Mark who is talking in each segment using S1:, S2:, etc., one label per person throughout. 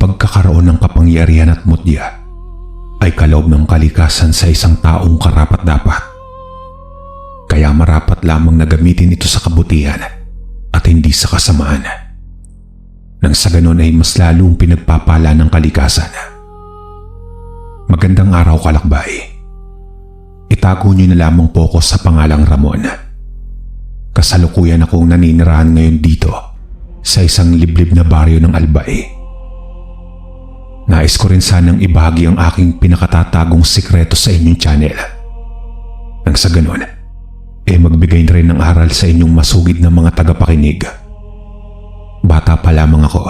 S1: pagkakaroon ng kapangyarihan at mutya ay kaloob ng kalikasan sa isang taong karapat-dapat. Kaya marapat lamang na gamitin ito sa kabutihan at hindi sa kasamaan. Nang sa ganon ay mas lalong pinagpapala ng kalikasan. Magandang araw, kalakbay. Itago niyo na lamang po ako sa pangalang Ramon. Kasalukuyan akong naninirahan ngayon dito sa isang liblib na baryo ng Albay. Nais ko rin sanang ibahagi ang aking pinakatatagong sikreto sa inyong channel. Nang sa ganon, magbigay rin ng aral sa inyong masugid na mga tagapakinig. Bata pa lamang ako,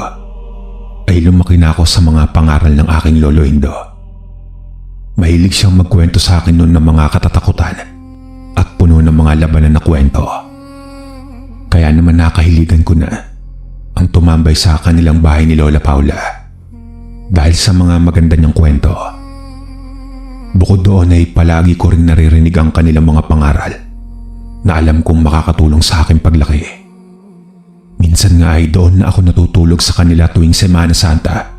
S1: ay lumaki na ako sa mga pangaral ng aking lolo Indo. Mahilig siyang magkwento sa akin noon ng mga katatakutan at puno ng mga labanan na kwento. Kaya naman nakahiligan ko na ang tumambay sa kanilang bahay ni Lola Paula dahil sa mga maganda niyang kwento. Bukod doon ay palagi ko rin naririnig ang kanilang mga pangaral na alam kong makakatulong sa aking paglaki. Minsan nga ay doon na ako natutulog sa kanila tuwing Semana Santa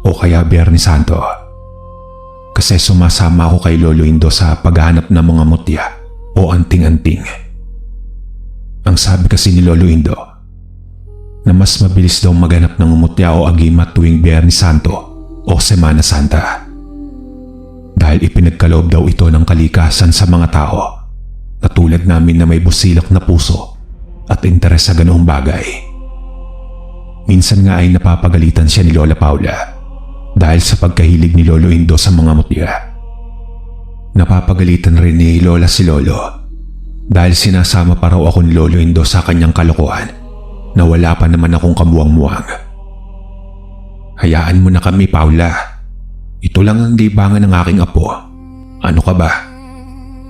S1: o kaya Biyernes Santo. Kasi sumasama ako kay Lolo Indo sa paghahanap ng mga mutya o anting-anting. Ang sabi kasi ni Lolo Indo na mas mabilis daw maghanap ng mutya o agimat tuwing Biyernes Santo o Semana Santa. Dahil ipinagkaloob daw ito ng kalikasan sa mga tao na tulad namin na may busilak na puso at interes sa ganoong bagay. Minsan nga ay napapagalitan siya ni Lola Paula dahil sa pagkahilig ni Lolo Indo sa mga mutya. Napapagalitan rin ni Lola si Lolo dahil sinasama pa raw ako ni Lolo Indo sa kanyang kalokohan na wala pa naman akong kamuwang-muwang. Hayaan mo na kami, Paula. Ito lang ang libangan ng aking apo. Ano ka ba?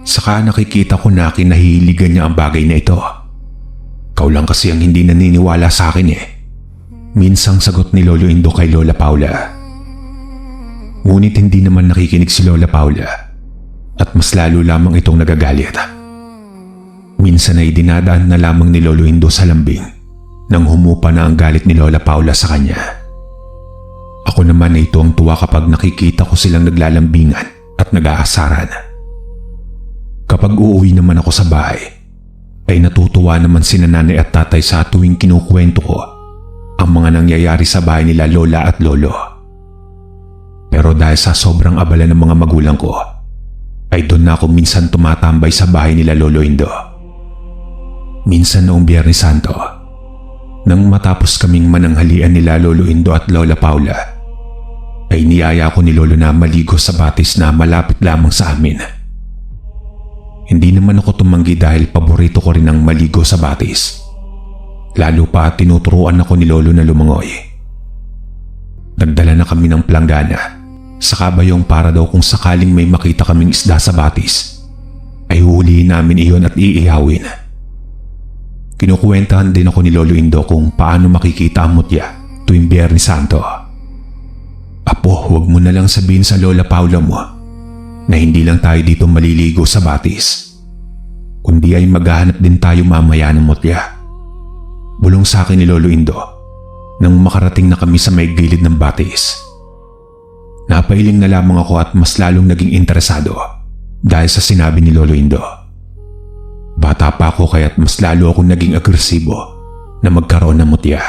S1: Saka nakikita ko na kinahihiligan niya ang bagay na ito. Ikaw lang kasi ang hindi naniniwala sa akin Minsang sagot ni Lolo Indo kay Lola Paula. Ngunit hindi naman nakikinig si Lola Paula at mas lalo lamang itong nagagalit. Minsan ay dinadaan na lamang ni Lolo Indo sa lambing nang humupa na ang galit ni Lola Paula sa kanya. Ako naman ay tuwang-tuwa kapag nakikita ko silang naglalambingan at nag-aasaran. Kapag uuwi naman ako sa bahay, ay natutuwa naman sina nanay at tatay sa tuwing kinukwento ko ang mga nangyayari sa bahay nila Lola at Lolo. Pero dahil sa sobrang abala ng mga magulang ko, ay doon na ako minsan tumatambay sa bahay nila Lolo Indo. Minsan noong Biyernes Santo, nang matapos kaming mananghalian nila Lolo Indo at Lola Paula, ay niyaya ko ni Lolo na maligo sa batis na malapit lamang sa amin. Hindi naman ako tumanggi dahil paborito ko rin ang maligo sa batis. Lalo pa tinuturuan ako ni Lolo na lumangoy. Nagdala na kami ng planggana sa kabayong para daw kung sakaling may makita kaming isda sa batis, ay huhulihin namin iyon at iihawin. Kinukuwentahan din ako ni Lolo Indo kung paano makikita ang mutya tuwing Biyernes Santo. Apo, huwag mo na lang sabihin sa Lola Paula mo na hindi lang tayo dito maliligo sa batis, kundi ay maghahanap din tayo mamaya ng mutya. Bulong sa akin ni Lolo Indo nang makarating na kami sa may gilid ng batis. Napailing na lamang ako at mas lalong naging interesado dahil sa sinabi ni Lolo Indo. Bata pa ako kaya't mas lalo akong naging agresibo na magkaroon ng mutya.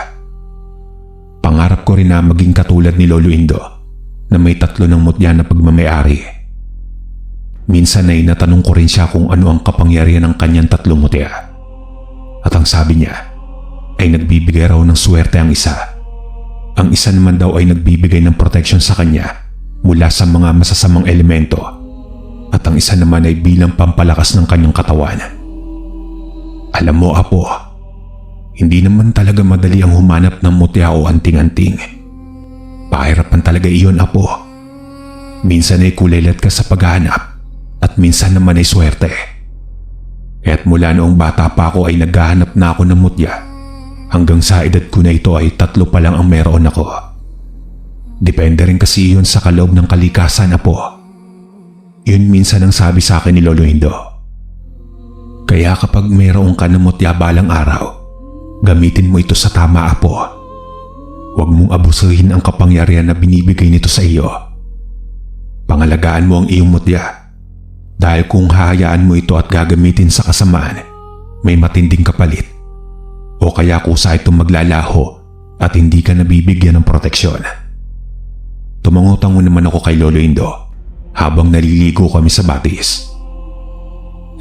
S1: Pangarap ko rin na maging katulad ni Lolo Indo na may 3 ng mutya na pagmamayari. Minsan ay natanong ko rin siya kung ano ang kapangyarihan ng kanyang 3 mutya. At ang sabi niya ay nagbibigay raw ng swerte ang isa. Ang isa naman daw ay nagbibigay ng protection sa kanya mula sa mga masasamang elemento at ang isa naman ay bilang pampalakas ng kanyang katawan. Alam mo, Apo, hindi naman talaga madali ang humanap ng mutya o anting-anting. Pahirapan talaga iyon, Apo. Minsan ay kulilat ka sa paghahanap at minsan naman ay swerte. Kaya't mula noong bata pa ako ay naghahanap na ako ng mutya hanggang sa edad ko na ito ay 3 pa lang ang meron ako. Depende rin kasi yun sa kaloob ng kalikasan, Apo. Yun minsan ang sabi sa akin ni Lolo Indo. Kaya kapag mayroon ka ng mutya balang araw, gamitin mo ito sa tama, Apo. Huwag mong mong abusuhin ang kapangyarihan na binibigay nito sa iyo. Pangalagaan mo ang iyong mutya dahil kung hahayaan mo ito at gagamitin sa kasamaan, may matinding kapalit o kaya kusa itong maglalaho at hindi ka nabibigyan ng proteksyon. Tumangutang mo naman ako kay Lolo Indo habang naliligo kami sa batis.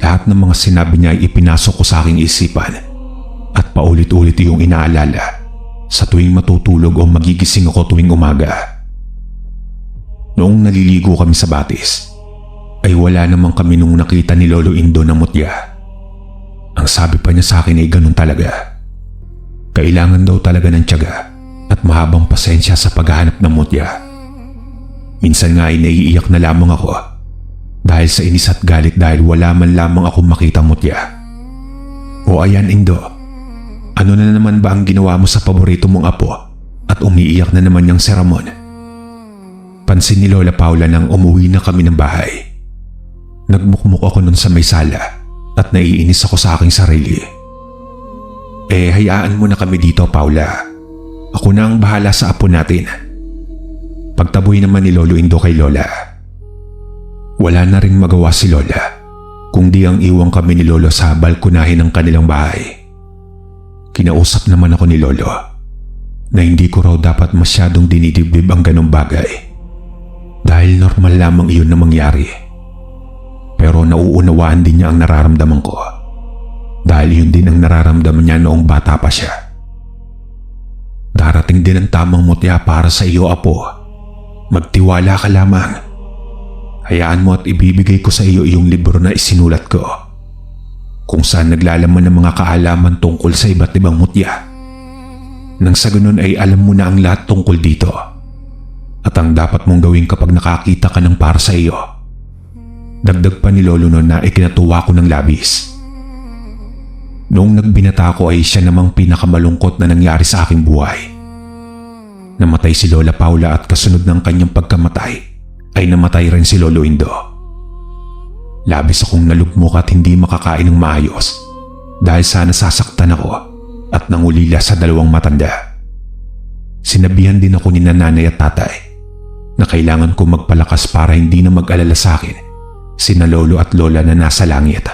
S1: Lahat ng mga sinabi niya ay ipinasok ko sa aking isipan at paulit-ulit iyong inaalala sa tuwing matutulog o magigising ako tuwing umaga. Noong naliligo kami sa batis, ay wala namang kami nung nakita ni Lolo Indo na mutya. Ang sabi pa niya sa akin ay ganun talaga. Kailangan daw talaga ng tiyaga at mahabang pasensya sa paghahanap ng mutya. Minsan nga ay naiiyak na lamang ako dahil sa inis at galit dahil wala man lamang ako makita mutya. O ayan Indo, ano na naman ba ang ginawa mo sa paborito mong apo at umiiyak na naman niyang si Ramon? Pansin ni Lola Paula nang umuwi na kami ng bahay. Nagmukmuk ako nun sa may sala at naiinis ako sa aking sarili. Hayaan mo na kami dito, Paula. Ako na ang bahala sa apo natin. Pagtaboy naman ni Lolo Indo kay Lola. Wala na rin magawa si Lola kung di ang iwang kami ni Lolo sa balkonahin ng kanilang bahay. Kinausap naman ako ni Lolo na hindi ko raw dapat masyadong dinidibdib ang ganong bagay dahil normal lamang iyon na mangyari. Pero nauunawaan din niya ang nararamdaman ko dahil yun din ang nararamdaman niya noong bata pa siya. Darating din ang tamang mutya para sa iyo, apo. Magtiwala ka lamang. Hayaan mo at ibibigay ko sa iyo iyong libro na isinulat ko kung saan naglalaman ng mga kaalaman tungkol sa iba't ibang mutya. Nang sa ganun ay alam mo na ang lahat tungkol dito at ang dapat mong gawin kapag nakakita ka ng para sa iyo. Dagdag pa ni Lolo noon na ikinatuwa ko ng labis. Noong nagbinata ko ay siya namang pinakamalungkot na nangyari sa aking buhay. Namatay si Lola Paula at kasunod ng kanyang pagkamatay ay namatay rin si Lolo Indo. Labis akong nalugmok at hindi makakain ng maayos dahil sana sasaktan ako at nangulila sa dalawang matanda. Sinabihan din ako ni nanay at tatay na kailangan ko magpalakas para hindi na mag-alala sa akin sina lolo at lola na nasa langit.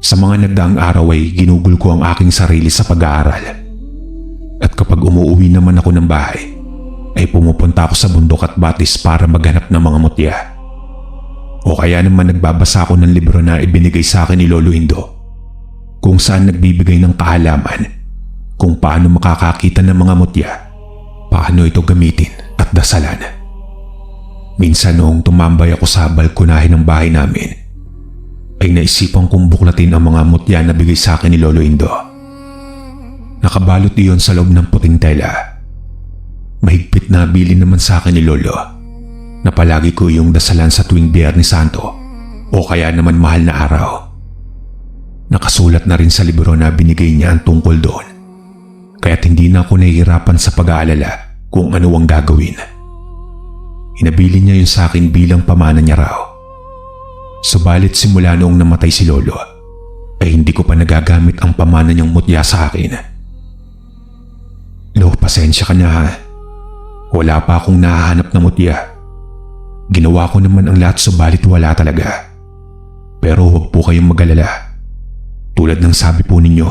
S1: Sa mga nagdaang araw ay ginugol ko ang aking sarili sa pag-aaral. At kapag umuwi naman ako ng bahay, ay pumupunta ako sa bundok at batis para maghanap ng mga mutya. O kaya naman nagbabasa ako ng libro na ibinigay sa akin ni Lolo Indo, kung saan nagbibigay ng kaalaman kung paano makakakita ng mga mutya, paano ito gamitin at dasalan. Minsan noong tumambay ako sa balkonahin ng bahay namin, ay naisipan kong buklatin ang mga mutya na bigay sa akin ni Lolo Indo. Nakabalot iyon sa loob ng puting tela. Mahigpit na bilin naman sa akin ni Lolo na palagi ko iyong dasalan sa tuwing Biyernes Santo o kaya naman mahal na araw. Nakasulat na rin sa libro na binigay niya ang tungkol doon, kaya't hindi na ako nahihirapan sa pag-aalala kung ano ang gagawin. Inabili niya yun sa akin bilang pamana niya raw. Subalit simula noong namatay si Lolo, ay hindi ko pa nagagamit ang pamana niyang mutya sa akin. Lo, pasensya ka na ha. Wala pa akong nahahanap na mutya. Ginawa ko naman ang lahat subalit wala talaga. Pero huwag po kayong mag-alala. Tulad ng sabi po ninyo,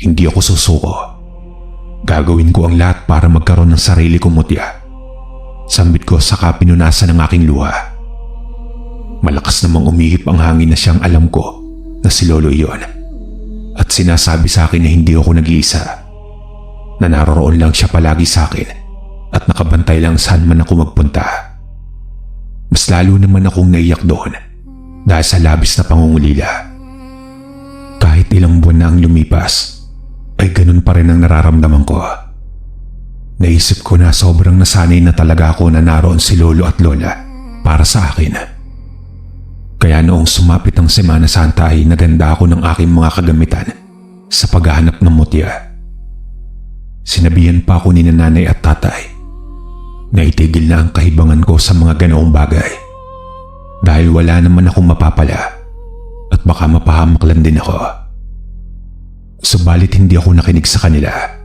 S1: hindi ako susuko. Gagawin ko ang lahat para magkaroon ng sarili kong mutya. Sambit ko saka pinunasan ng aking luha. Malakas namang umihip ang hangin na siyang alam ko na si Lolo iyon. At sinasabi sa akin na hindi ako nag-iisa. Na naroroon lang siya palagi sa akin at nakabantay lang saan man ako magpunta. Mas lalo naman akong naiyak doon dahil sa labis na pangungulila. Kahit ilang buwan na ang lumipas, ay ganun pa rin ang nararamdaman ko. Naisip ko na sobrang nasanay na talaga ako na naroon si Lolo at Lola para sa akin. Kaya noong sumapit ang Semana Santa ay naganda ako ng aking mga kagamitan sa paghahanap ng mutya. Sinabihan pa ako ni nanay at tatay na itigil na ang kahibangan ko sa mga ganoong bagay dahil wala naman akong mapapala at baka mapahamak lang din ako. Subalit hindi ako nakinig sa kanila.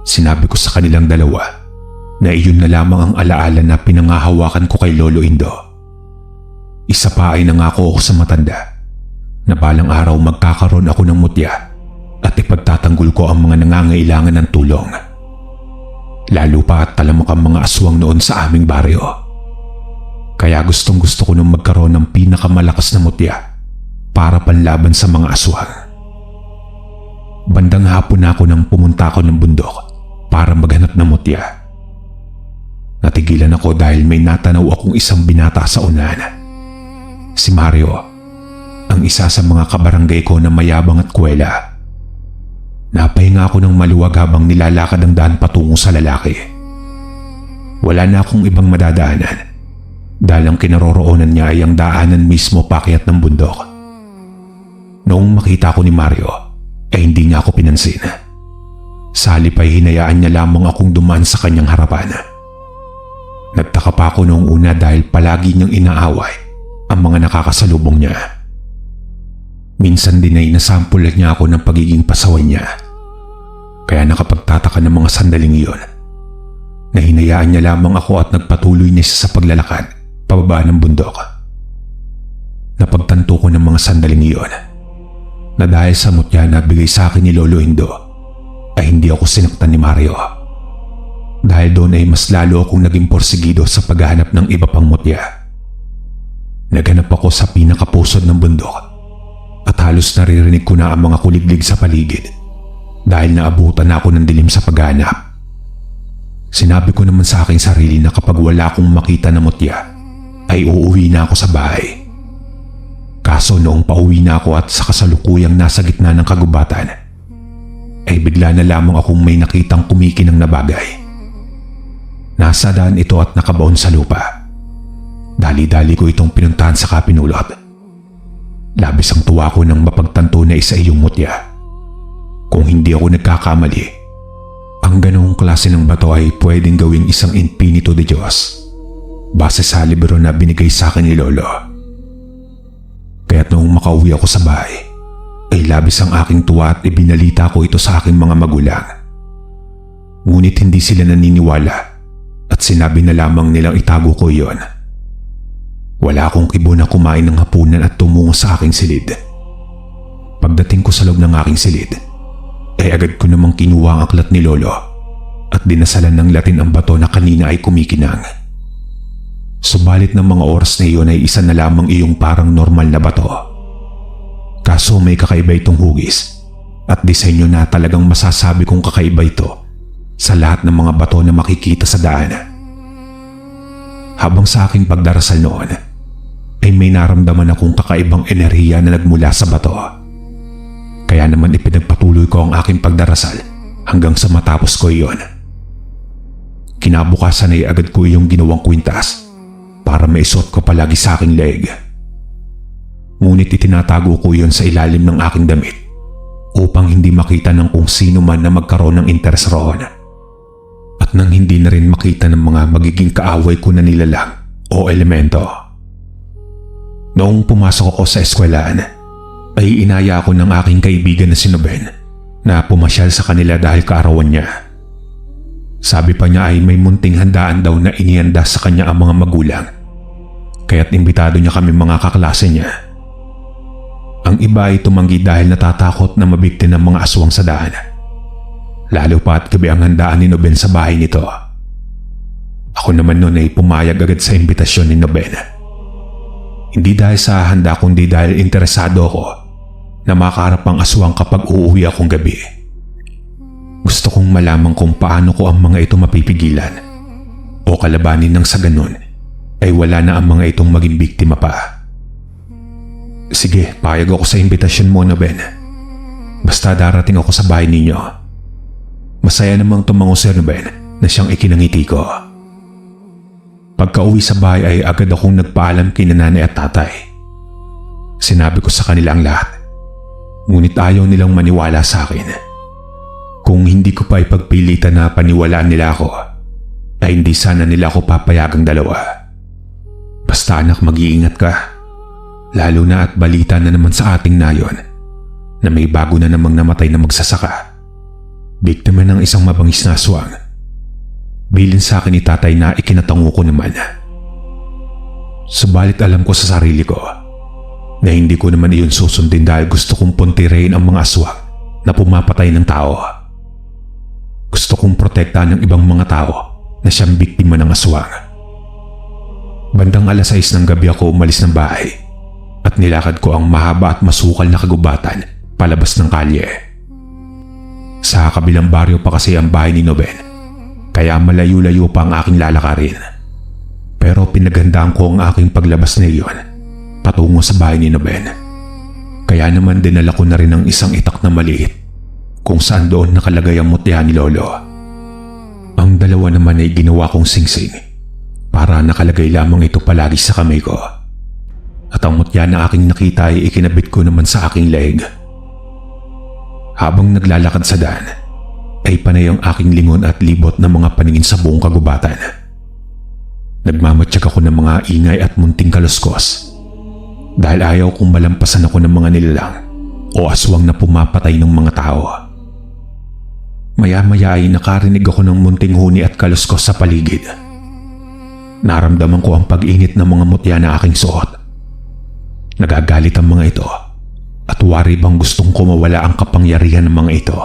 S1: Sinabi ko sa kanilang dalawa na iyon na lamang ang alaala na pinangahawakan ko kay Lolo Indo. Isa pa ay nangako ako sa matanda na balang araw magkakaroon ako ng mutya at ipagtatanggol ko ang mga nangangailangan ng tulong. Lalo pa at talamak ang mga aswang noon sa aming baryo. Kaya gustong gusto ko nung magkaroon ng pinakamalakas na mutya para panlaban sa mga aswang. Bandang hapon na ako nang pumunta ako ng bundok para maghanap ng mutya. Natigilan ako dahil may natanaw akong isang binata sa unahan. Si Mario, ang isa sa mga kabarangay ko na mayabang at kwela. Napahinga ako ng maluwag habang nilalakad ang daan patungo sa lalaki. Wala na akong ibang madadaanan dahil ang kinaroroonan niya ay ang daanan mismo paakyat ng bundok. Noong makita ko ni Mario, ay hindi niya ako pinansin. Sa halip ay hinayaan niya lamang akong dumaan sa kanyang harapan. Nagtaka pa ako noong una dahil palagi niyang inaaway ang mga nakakasalubong niya. Minsan din ay nasampulan niya ako ng pagiging pasaway niya. Kaya nakapagtataka ng mga sandaling iyon na hinayaan niya lamang ako at nagpatuloy niya sa paglalakad pababa ng bundok. Napagtanto ko ng mga sandaling iyon na dahil sa mutya na bigay sa akin ni Lolo Indo ay hindi ako sinaktan ni Mario. Dahil doon ay mas lalo akong naging porsigido sa paghahanap ng iba pang mutya. Naghanap ako sa pinakapusod ng bundok at halos naririnig ko na ang mga kuliglig sa paligid dahil naabutan ako ng dilim sa paghahanap. Sinabi ko naman sa aking sarili na kapag wala akong makita na mutya ay uuwi na ako sa bahay. Kaso noong pauwi na ako at sa kasalukuyang nasa gitna ng kagubatan ay bigla na lamang akong may nakitang kumikinang na bagay. Nasa daan ito at nakabaon sa lupa. Dali-dali ko itong pinuntahan sa kapinulot. Labis ang tuwa ko nang mapagtanto na isa iyong mutya. Kung hindi ako nagkakamali, ang ganong klase ng bato ay pwedeng gawing isang infinito de Diyos base sa libro na binigay sa akin ni Lolo. Kaya't noong makauwi ako sa bahay, ay labis ang aking tuwa at ibinalita ko ito sa aking mga magulang. Ngunit hindi sila naniniwala at sinabi na lamang nilang itago ko iyon. Wala akong kibo na kumain ng hapunan at tumungo sa aking silid. Pagdating ko sa loob ng aking silid, ay agad ko namang kinuha ang aklat ni Lolo at dinasalan ng Latin ang bato na kanina ay kumikinang. Subalit ng mga oras na iyon ay isa na lamang iyong parang normal na bato. Kaso may kakaiba itong hugis at disenyo na talagang masasabi kong kakaiba ito sa lahat ng mga bato na makikita sa daan. Habang sa aking pagdarasal noon, ay may naramdaman akong kakaibang enerhiya na nagmula sa bato. Kaya naman ipinagpatuloy ko ang aking pagdarasal hanggang sa matapos ko iyon. Kinabukasan ay agad ko iyong ginawang kwintas para maisuot ko palagi sa aking leeg. Ngunit itinatago ko iyon sa ilalim ng aking damit upang hindi makita ng kung sino man na magkaroon ng interes roon. At nang hindi na rin makita ng mga magiging kaaway ko na nilalang o elemento. Noong pumasok ako sa eskwelahan, ay inaya ako ng aking kaibigan na si Noben na pumasyal sa kanila dahil kaarawan niya. Sabi pa niya ay may munting handaan daw na inihanda sa kanya ang mga magulang, kaya't imbitado niya kami mga kaklase niya. Ang iba ay tumanggi dahil natatakot na mabikti ng mga aswang sa daan. Lalo pa at gabi ang handaan ni Noben sa bahay nito. Ako naman noon ay pumayag agad sa imbitasyon ni Noben. Hindi dahil sa handa kundi dahil interesado ako na makaharap ang aswang kapag uuwi akong gabi. Gusto kong malaman kung paano ko ang mga ito mapipigilan o kalabanin nang sa ganun ay wala na ang mga itong maging biktima pa. Sige, payag ako sa imbitasyon mo, Noben. Basta darating ako sa bahay ninyo. Masaya namang tumango si Noben na siyang ikinangiti ko. Pagka-uwi sa bahay ay agad akong nagpaalam kina nanay at tatay. Sinabi ko sa kanila ang lahat, ngunit ayaw nilang maniwala sa akin. Kung hindi ko pa ipagpilitan na paniwalaan nila ako, ay hindi sana nila ako papayagang dalawa. Basta anak, mag-iingat ka. Lalo na at balita na naman sa ating nayon na may bago na namang namatay na magsasaka. biktima ng isang mabangis na aswang. Bilin sa akin ni tatay na ikinatango ko naman. Subalit alam ko sa sarili ko na hindi ko naman iyon susundin dahil gusto kong puntirehin ang mga aswang na pumapatay ng tao. Gusto kong protektahan ng ibang mga tao na siyang biktima ng aswang. Bandang 6:00 ng gabi ako umalis ng bahay at nilakad ko ang mahaba at masukal na kagubatan palabas ng kalye. Sa kabilang baryo pa kasi ang bahay ni Noben, kaya malayo-layo pa ang aking lalakarin. Pero pinaghandaan ko ang aking paglabas na iyon patungo sa bahay ni Noben. Kaya naman dinala ko na rin ang isang itak na maliit kung saan doon nakalagay ang mutya ni Lolo. Ang dalawa naman ay ginawa kong singsing para nakalagay lamang ito palagi sa kamay ko. At ang mutya na aking nakita ay ikinabit ko naman sa aking leeg. Habang naglalakad sa daan, ay panay ang aking lingon at libot na mga paningin sa buong kagubatan. Nagmamatsyag ako ng mga ingay at munting kaluskos dahil ayaw kong malampasan ako ng mga nilalang o aswang na pumapatay ng mga tao. Maya-maya ay nakarinig ako ng munting huni at kaluskos sa paligid. Naramdaman ko ang pag-init ng mga mutya na aking suot. Nagagalit ang mga ito at wari bang gustong kumawala ang kapangyarihan ng mga ito.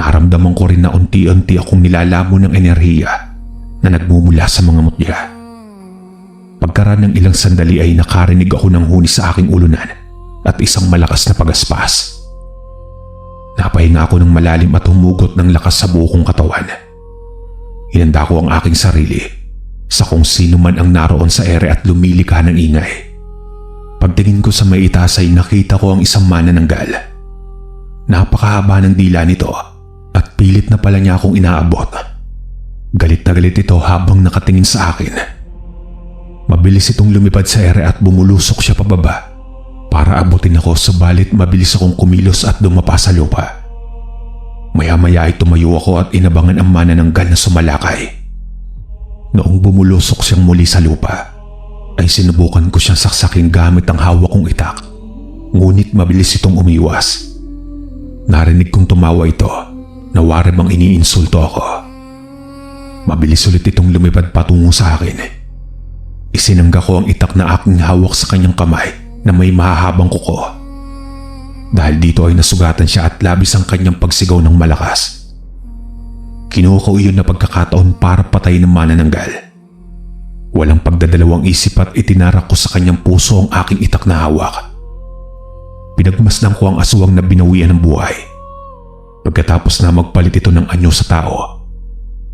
S1: Naramdaman ko rin na unti-unti akong nilalamo ng enerhiya na nagmumula sa mga mutya. Pagkaraan ng ilang sandali ay nakarinig ako ng huni sa aking ulunan at isang malakas na pagaspas. Napahinga ako ng malalim at humugot ng lakas sa buong katawan. Hinanda ko ang aking sarili sa kung sino man ang naroon sa ere at lumilikha ng ingay. Pagtingin ko sa may itaas ay nakita ko ang isang manananggal. Napakahaba ng dila nito at pilit na pala niya akong inaabot. Galit na galit ito habang nakatingin sa akin. Mabilis itong lumipad sa ere at bumulusok siya pababa para abutin ako, subalit mabilis akong kumilos at dumapa sa lupa. Maya-maya ay tumayo ako at inabangan ang manananggal na sumalakay. Noong bumulusok siyang muli sa lupa, ay sinubukan ko siyang saksakin gamit ang hawak kong itak. Ngunit mabilis itong umiwas. Narinig kong tumawa ito na wari bang iniinsulto ako. Mabilis ulit itong lumipad patungo sa akin. Isinangga ko ang itak na aking hawak sa kanyang kamay na may mahahabang kuko. Dahil dito ay nasugatan siya at labis ang kanyang pagsigaw ng malakas. Kinuha ko iyon na pagkakataon para patayin ng manananggal. Walang pagdadalawang isip at itinarak ko sa kanyang puso ang aking itak na hawak. Pinagmasdan ko ang aswang na binawian ng buhay. Pagkatapos na magpalit ito ng anyo sa tao,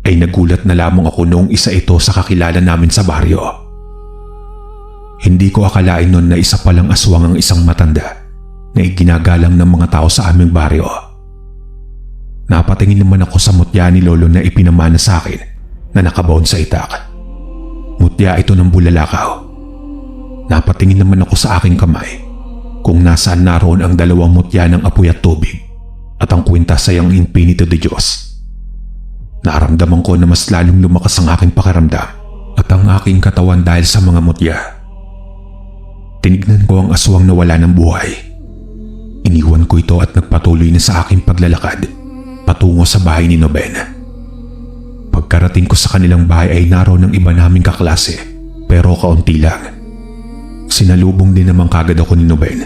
S1: ay nagulat na lamang ako noong isa ito sa kakilala namin sa baryo. Hindi ko akalain noon na isa palang aswang ang isang matanda na iginagalang ng mga tao sa aming baryo. Napatingin naman ako sa mutya ni Lolo na ipinamana sa akin na nakabaon sa itak. Mutya ito ng bulalakaw. Napatingin naman ako sa aking kamay kung nasaan naroon ang dalawang mutya ng apoy at tubig at ang kwintas ay ang Infinito de Diyos. Naramdaman ko na mas lalong lumakas ang aking pakiramdam at ang aking katawan dahil sa mga mutya. Tinignan ko ang aswang na wala ng buhay. Iniwan ko ito at nagpatuloy na sa aking paglalakad patungo sa bahay ni Noben. Pagkarating ko sa kanilang bahay ay naroon ng iba naming kaklase pero kaunti lang. Sinalubong din naman kagad ako ni Noben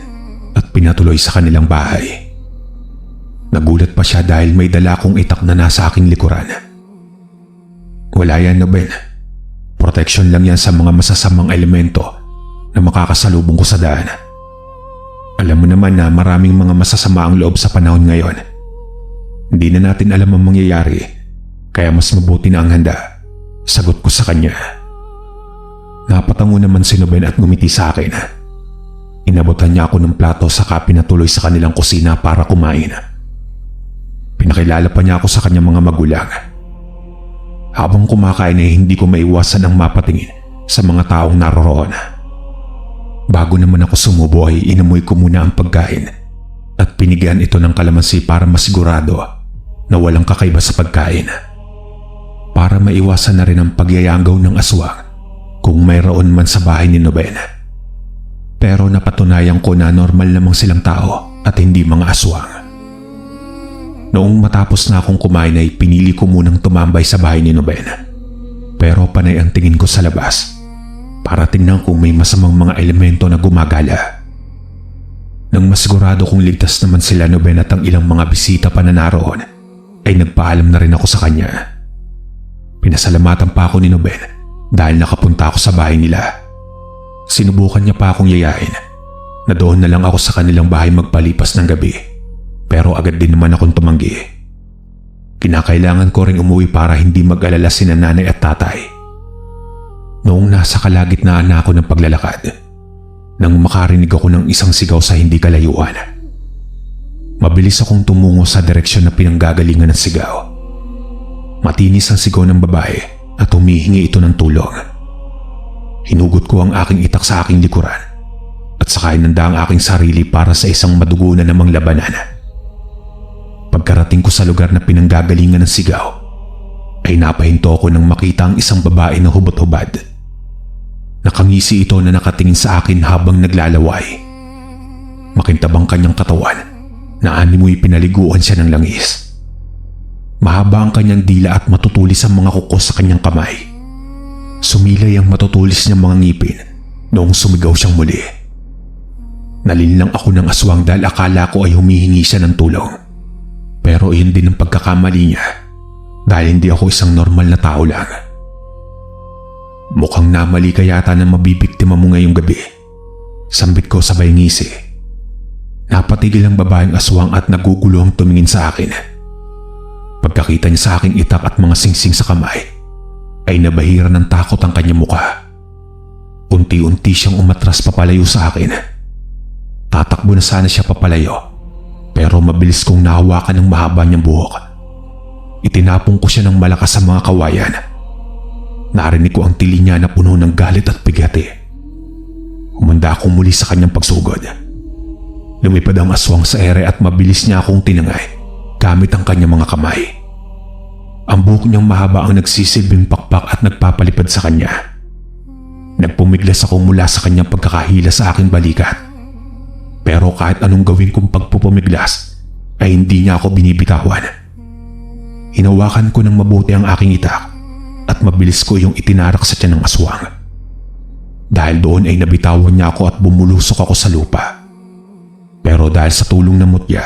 S1: at pinatuloy sa kanilang bahay. Nagulat pa siya dahil may dala kong itak na nasa aking likuran. Wala yan, Noben. Protection lang yan sa mga masasamang elemento na makakasalubong ko sa daan. Alam mo naman na maraming mga masasama ang loob sa panahon ngayon. Hindi na natin alam ang mangyayari. Kaya mas mabuti na ang handa, sagot ko sa kanya. Napatango naman si Noben at ngumiti sa akin. Inabutan niya ako ng plato saka pinatuloy sa kanilang kusina para kumain. Pinakilala pa niya ako sa kanyang mga magulang. Habang kumakain ay hindi ko maiwasan ang mapatingin sa mga taong naroroon. Bago naman ako sumubo ay inamoy ko muna ang pagkain at pinigyan ito ng kalamansi para masigurado na walang kakaiba sa pagkain. Para maiwasan na rin ang pagyayanggaw ng aswang kung mayroon man sa bahay ni Noben. Pero napatunayan ko na normal lamang silang tao at hindi mga aswang. Noong matapos na akong kumain ay pinili ko munang tumambay sa bahay ni Noben. Pero panay ang tingin ko sa labas para tingnan kung may masamang mga elemento na gumagala. Nang masigurado kong ligtas naman sila Noben at ang ilang mga bisita pa na naroon, ay nagpaalam na rin ako sa kanya. Pinasalamatan pa ako ni Noben dahil nakapunta ako sa bahay nila. Sinubukan niya pa akong yayain na doon na lang ako sa kanilang bahay magpalipas ng gabi, pero agad din naman akong tumanggi. Kinakailangan ko ring umuwi para hindi mag-alala sina nanay at tatay. Noong nasa kalagitnaan na ako ng paglalakad, nang makarinig ako ng isang sigaw sa hindi kalayuan. Mabilis akong tumungo sa direksyon na pinanggagalingan ng sigaw. Matinis ang sigaw ng babae at humihingi ito ng tulong. Hinugot ko ang aking itak sa aking likuran at saka inanda ang aking sarili para sa isang madugo na namang labanan. Pagkarating ko sa lugar na pinanggagalingan ng sigaw, ay napahinto ako nang makita ang isang babae na hubot-hubad. Nakangisi ito na nakatingin sa akin habang naglalaway. Makintabang kanyang katawan na animoy pinaliguan siya ng langis. Mahaba ang kanyang dila at matutulis ang mga kuko sa kanyang kamay. Sumilay ang matutulis niyang mga ngipin noong sumigaw siyang muli. Nalinlang ako ng aswang dahil akala ko ay humihingi siya ng tulong. Pero iyon din ang pagkakamali niya dahil hindi ako isang normal na tao lang. Mukhang namali ka yata na mabibiktima mo ngayong gabi. Sambit ko sabay ngisi. Napatigil ang babaeng aswang at naguguluhang tumingin sa akin. Pagkakita niya sa aking itak at mga singsing sa kamay, ay nabahira ng takot ang kanyang mukha. Unti-unti siyang umatras papalayo sa akin. Tatakbo na sana siya papalayo, pero mabilis kong nahawakan ng mahaba niyang buhok. Itinapong ko siya ng malakas sa mga kawayan. Narinig ko ang tili niya na puno ng galit at bigati. Humanda akong muli sa kanyang pagsugod. Lumipad ang aswang sa ere at mabilis niya akong tinangay gamit ang kanyang mga kamay. Ang buhok niyang mahaba ang nagsisilbing pakpak at nagpapalipad sa kanya. Nagpumiglas ako mula sa kanyang pagkakahila sa aking balikat. Pero kahit anong gawin kong pagpupumiglas, ay hindi niya ako binibitawan. Hinawakan ko ng mabuti ang aking itak at mabilis ko yung itinarak sa tiyan ng aswang. Dahil doon ay nabitawan niya ako at bumulusok ako sa lupa. Pero dahil sa tulong ng mutya,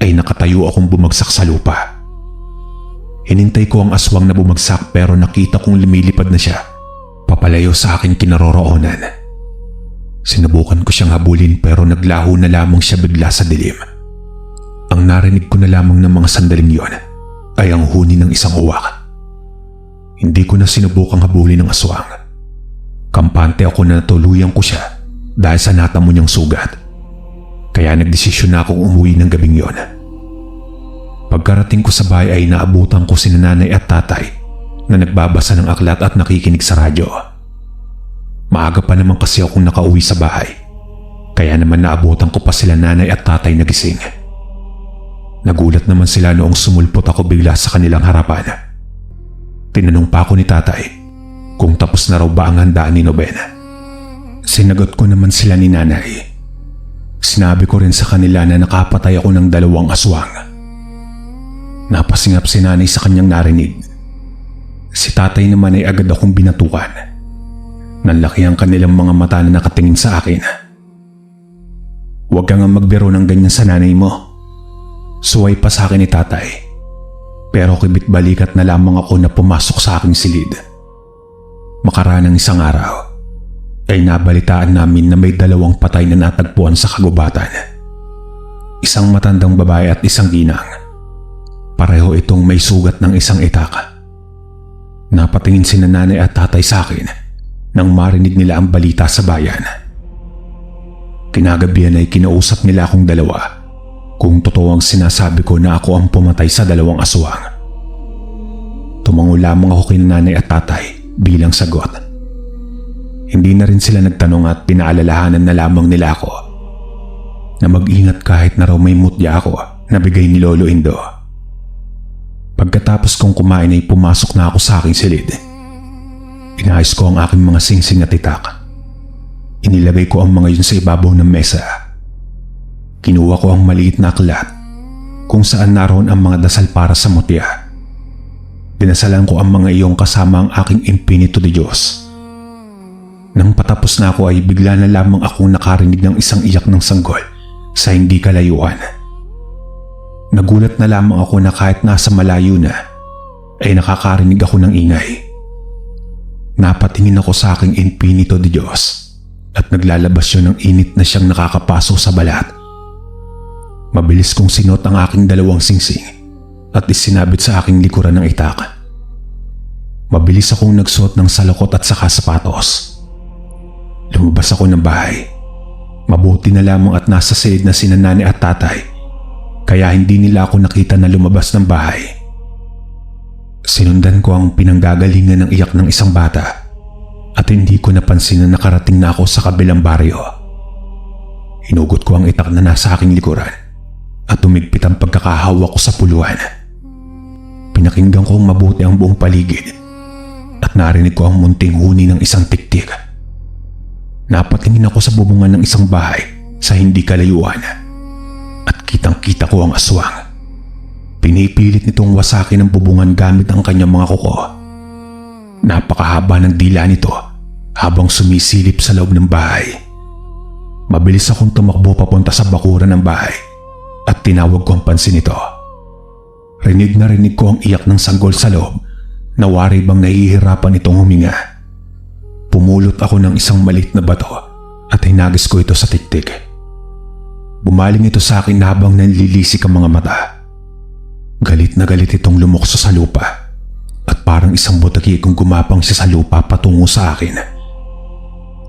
S1: ay nakatayo akong bumagsak sa lupa. Hinintay ko ang aswang na bumagsak pero nakita kong lumilipad na siya papalayo sa aking kinaroroonan. Sinubukan ko siyang habulin pero naglaho na lamang siya bigla sa dilim. Ang narinig ko na lamang ng mga sandaling yon ay ang huni ng isang uwak. Hindi ko na sinubukang habulin ng aswang. Kampante ako na natuluyan ko siya dahil sa natamo niyang sugat. Kaya nagdesisyon na akong umuwi ng gabing yon. Pagkarating ko sa bahay ay naabutan ko si nanay at tatay na nagbabasa ng aklat at nakikinig sa radyo. Maaga pa naman kasi akong nakauwi sa bahay. Kaya naman naabutan ko pa sila nanay at tatay na gising. Nagulat naman sila noong sumulpot ako bigla sa kanilang harapan. Tinanong pa ako ni tatay kung tapos na raw ba ang handaan ni Noben. Sinagot ko naman sila ni nanay. Sinabi ko rin sa kanila na nakapatay ako ng 2 aswang. Napasingap si nanay sa kanyang narinig. Si tatay naman ay agad akong binatukan. Nanlaki ang kanilang mga mata na nakatingin sa akin. Huwag kang magbiro ng ganyan sa nanay mo. Suway pa sa akin ni tatay. Pero kibit balikat na lamang ako na pumasok sa aking silid. Makaranang isang araw, ay nabalitaan namin na may 2 patay na natagpuan sa kagubatan. Isang matandang babae at isang ginang. Pareho itong may sugat ng isang itak. Napatingin si nanay at tatay sa akin nang marinig nila ang balita sa bayan. Kinagabihan ay kinausap nila akong 2 kung totoo ang sinasabi ko na ako ang pumatay sa 2 aswang. Tumango lamang ako kay nanay at tatay bilang sagot. Hindi na rin sila nagtanong at pinaalalahanan na lamang nila ako na mag-ingat kahit na raw may mutya ako na bigay ni Lolo Indo. Pagkatapos kong kumain ay pumasok na ako sa aking silid. Inayos ko ang aking mga singsing at itak. Inilagay ko ang mga yun sa ibabaw ng mesa. Kinuha ko ang maliit na aklat kung saan naroon ang mga dasal para sa mutya. Dinasalan ko ang mga iyong kasama ang aking Espiritu de Diyos. Nang patapos na ako ay bigla na lamang akong nakarinig ng isang iyak ng sanggol sa hindi kalayuan. Nagulat na lamang ako na kahit nasa malayo na ay nakakarinig ako ng ingay. Napatingin ako sa aking Espiritu de Diyos at naglalabas yun ng init na siyang nakakapasok sa balat. Mabilis kong sinuot ang aking dalawang singsing at isinabit sa aking likuran ng itak. Mabilis akong nagsuot ng salukot at saka sapatos. Lumabas ako ng bahay. Mabuti na lamang at nasa silid na sina nanay at tatay, kaya hindi nila ako nakita na lumabas ng bahay. Sinundan ko ang pinanggagalingan ng iyak ng isang bata at hindi ko napansin na nakarating na ako sa kabilang baryo. Hinugot ko ang itak na nasa aking likuran at tumigpit ang pagkakahawak ko sa puluhan. Pinakinggan kong mabuti ang buong paligid at narinig ko ang munting huni ng isang tiktik. Napatingin ako sa bubungan ng isang bahay sa hindi kalayuan at kitang-kita ko ang aswang. Pinipilit nitong wasakin ang bubungan gamit ang kanyang mga kuko. Napakahaba ng dila nito habang sumisilip sa loob ng bahay. Mabilis akong tumakbo papunta sa bakuran ng bahay at tinawag ko ang pansin nito. Rinig na rinig ko ang iyak ng sanggol sa loob na wari bang nahihirapan itong huminga. Pumulot ako ng isang maliit na bato at hinagis ko ito sa tiktik. Bumaling ito sa akin habang nanlilisik ang mga mata. Galit na galit itong lumukso sa lupa at parang isang butaki kung gumapang siya sa lupa patungo sa akin.